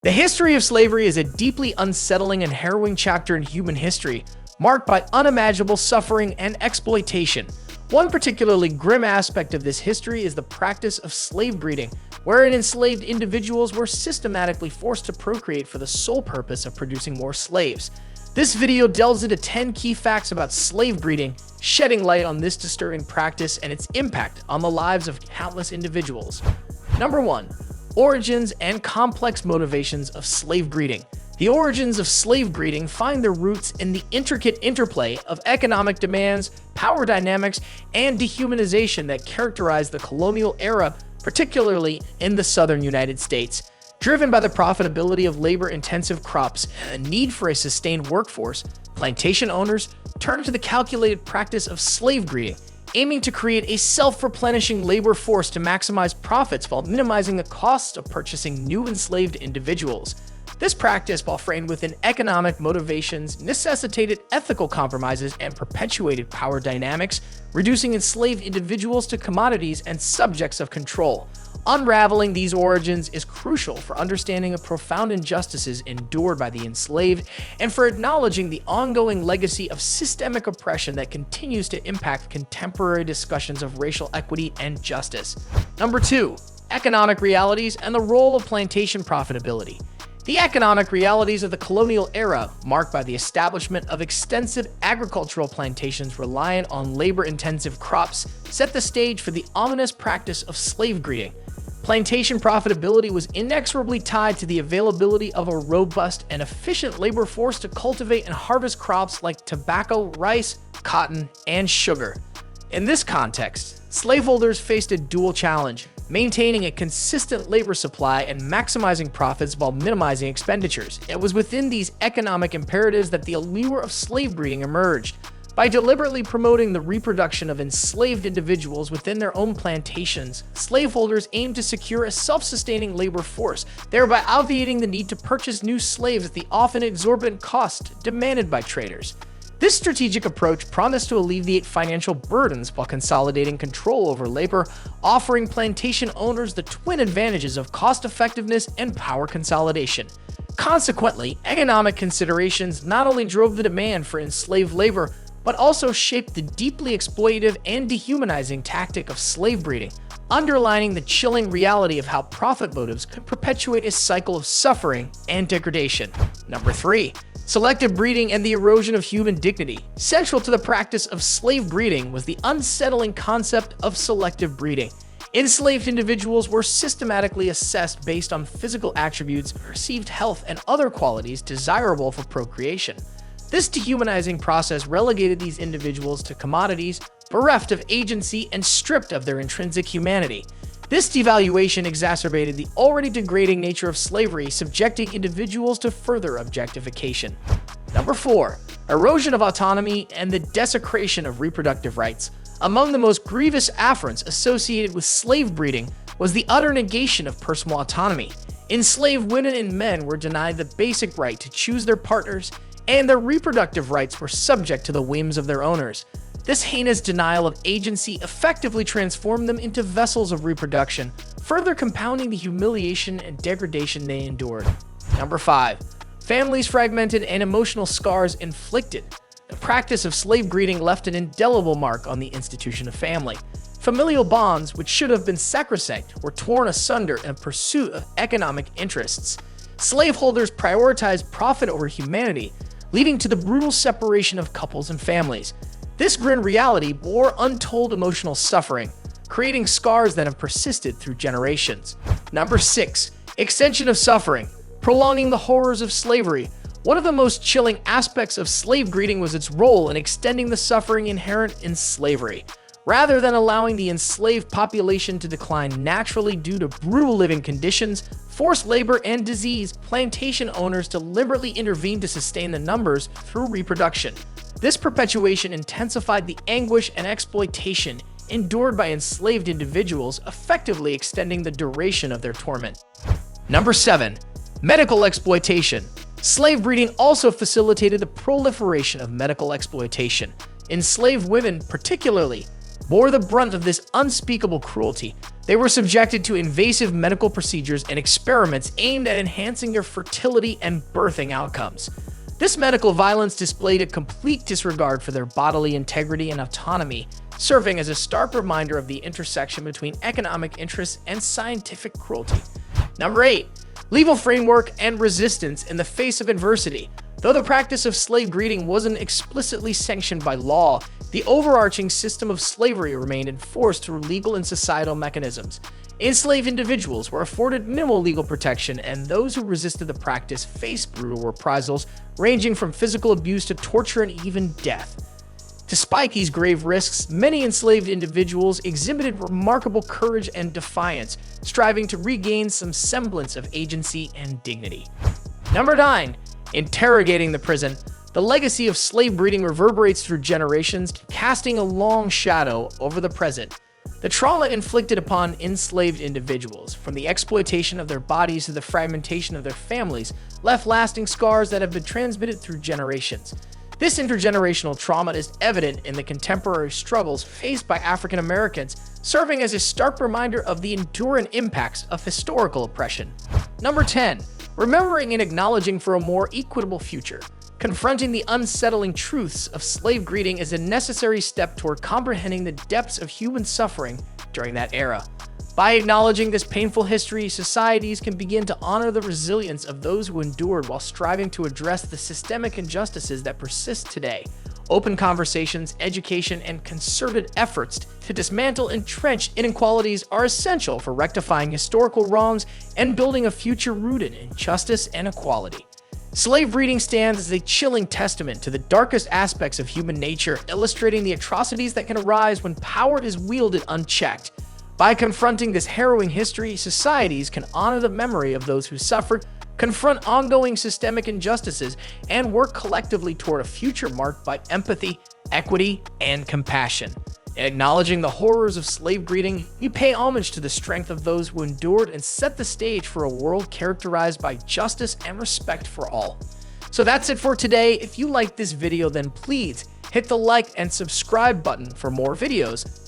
The history of slavery is a deeply unsettling and harrowing chapter in human history, marked by unimaginable suffering and exploitation. One particularly grim aspect of this history is the practice of slave breeding, wherein enslaved individuals were systematically forced to procreate for the sole purpose of producing more slaves. This video delves into 10 key facts about slave breeding, shedding light on this disturbing practice and its impact on the lives of countless individuals. Number 1. Origins and complex motivations of slave breeding. The origins of slave breeding find their roots in the intricate interplay of economic demands, power dynamics, and dehumanization that characterized the colonial era, particularly in the southern United States. Driven by the profitability of labor-intensive crops and a need for a sustained workforce, plantation owners turned to the calculated practice of slave breeding, aiming to create a self-replenishing labor force to maximize profits while minimizing the costs of purchasing new enslaved individuals. This practice, while framed within economic motivations, necessitated ethical compromises and perpetuated power dynamics, reducing enslaved individuals to commodities and subjects of control. Unraveling these origins is crucial for understanding the profound injustices endured by the enslaved and for acknowledging the ongoing legacy of systemic oppression that continues to impact contemporary discussions of racial equity and justice. Number 2. Economic realities and the role of plantation profitability. The economic realities of the colonial era, marked by the establishment of extensive agricultural plantations reliant on labor-intensive crops, set the stage for the ominous practice of slave breeding. Plantation profitability was inexorably tied to the availability of a robust and efficient labor force to cultivate and harvest crops like tobacco, rice, cotton, and sugar. In this context, slaveholders faced a dual challenge: maintaining a consistent labor supply and maximizing profits while minimizing expenditures. It was within these economic imperatives that the allure of slave breeding emerged. By deliberately promoting the reproduction of enslaved individuals within their own plantations, slaveholders aimed to secure a self-sustaining labor force, thereby obviating the need to purchase new slaves at the often exorbitant cost demanded by traders. This strategic approach promised to alleviate financial burdens while consolidating control over labor, offering plantation owners the twin advantages of cost-effectiveness and power consolidation. Consequently, economic considerations not only drove the demand for enslaved labor, but also shaped the deeply exploitative and dehumanizing tactic of slave breeding, underlining the chilling reality of how profit motives could perpetuate a cycle of suffering and degradation. Number 3. Selective breeding and the erosion of human dignity. Central to the practice of slave breeding was the unsettling concept of selective breeding. Enslaved individuals were systematically assessed based on physical attributes, perceived health, and other qualities desirable for procreation. This dehumanizing process relegated these individuals to commodities, bereft of agency and stripped of their intrinsic humanity. This devaluation exacerbated the already degrading nature of slavery, subjecting individuals to further objectification. Number 4. Erosion of autonomy and the desecration of reproductive rights. Among the most grievous affronts associated with slave breeding was the utter negation of personal autonomy. Enslaved women and men were denied the basic right to choose their partners, and their reproductive rights were subject to the whims of their owners. This heinous denial of agency effectively transformed them into vessels of reproduction, further compounding the humiliation and degradation they endured. Number 5. Families fragmented and emotional scars inflicted. The practice of slave breeding left an indelible mark on the institution of family. Familial bonds, which should have been sacrosanct, were torn asunder in pursuit of economic interests. Slaveholders prioritized profit over humanity, leading to the brutal separation of couples and families. This grim reality bore untold emotional suffering, creating scars that have persisted through generations. Number 6. Extension of suffering, prolonging the horrors of slavery. One of the most chilling aspects of slave breeding was its role in extending the suffering inherent in slavery. Rather than allowing the enslaved population to decline naturally due to brutal living conditions, forced labor, and disease, plantation owners deliberately intervened to sustain the numbers through reproduction. This perpetuation intensified the anguish and exploitation endured by enslaved individuals, effectively extending the duration of their torment. Number 7. Medical exploitation. Slave breeding also facilitated the proliferation of medical exploitation. Enslaved women, particularly, bore the brunt of this unspeakable cruelty. They were subjected to invasive medical procedures and experiments aimed at enhancing their fertility and birthing outcomes. This medical violence displayed a complete disregard for their bodily integrity and autonomy, serving as a stark reminder of the intersection between economic interests and scientific cruelty. Number 8. Legal framework and resistance in the face of adversity. Though the practice of slave breeding wasn't explicitly sanctioned by law, the overarching system of slavery remained enforced through legal and societal mechanisms. Enslaved individuals were afforded minimal legal protection, and those who resisted the practice faced brutal reprisals, ranging from physical abuse to torture and even death. Despite these grave risks, many enslaved individuals exhibited remarkable courage and defiance, striving to regain some semblance of agency and dignity. Number 9. Interrogating the prison. The legacy of slave breeding reverberates through generations, casting a long shadow over the present. The trauma inflicted upon enslaved individuals, from the exploitation of their bodies to the fragmentation of their families, left lasting scars that have been transmitted through generations. This intergenerational trauma is evident in the contemporary struggles faced by African Americans, serving as a stark reminder of the enduring impacts of historical oppression. Number 10. Remembering and acknowledging for a more equitable future. Confronting the unsettling truths of slave breeding is a necessary step toward comprehending the depths of human suffering during that era. By acknowledging this painful history, societies can begin to honor the resilience of those who endured while striving to address the systemic injustices that persist today. Open conversations, education, and concerted efforts to dismantle entrenched inequalities are essential for rectifying historical wrongs and building a future rooted in justice and equality. Slave breeding stands as a chilling testament to the darkest aspects of human nature, illustrating the atrocities that can arise when power is wielded unchecked. By confronting this harrowing history, societies can honor the memory of those who suffered, confront ongoing systemic injustices, and work collectively toward a future marked by empathy, equity, and compassion. In acknowledging the horrors of slave breeding, we pay homage to the strength of those who endured and set the stage for a world characterized by justice and respect for all. So that's it for today. If you liked this video, then please hit the like and subscribe button for more videos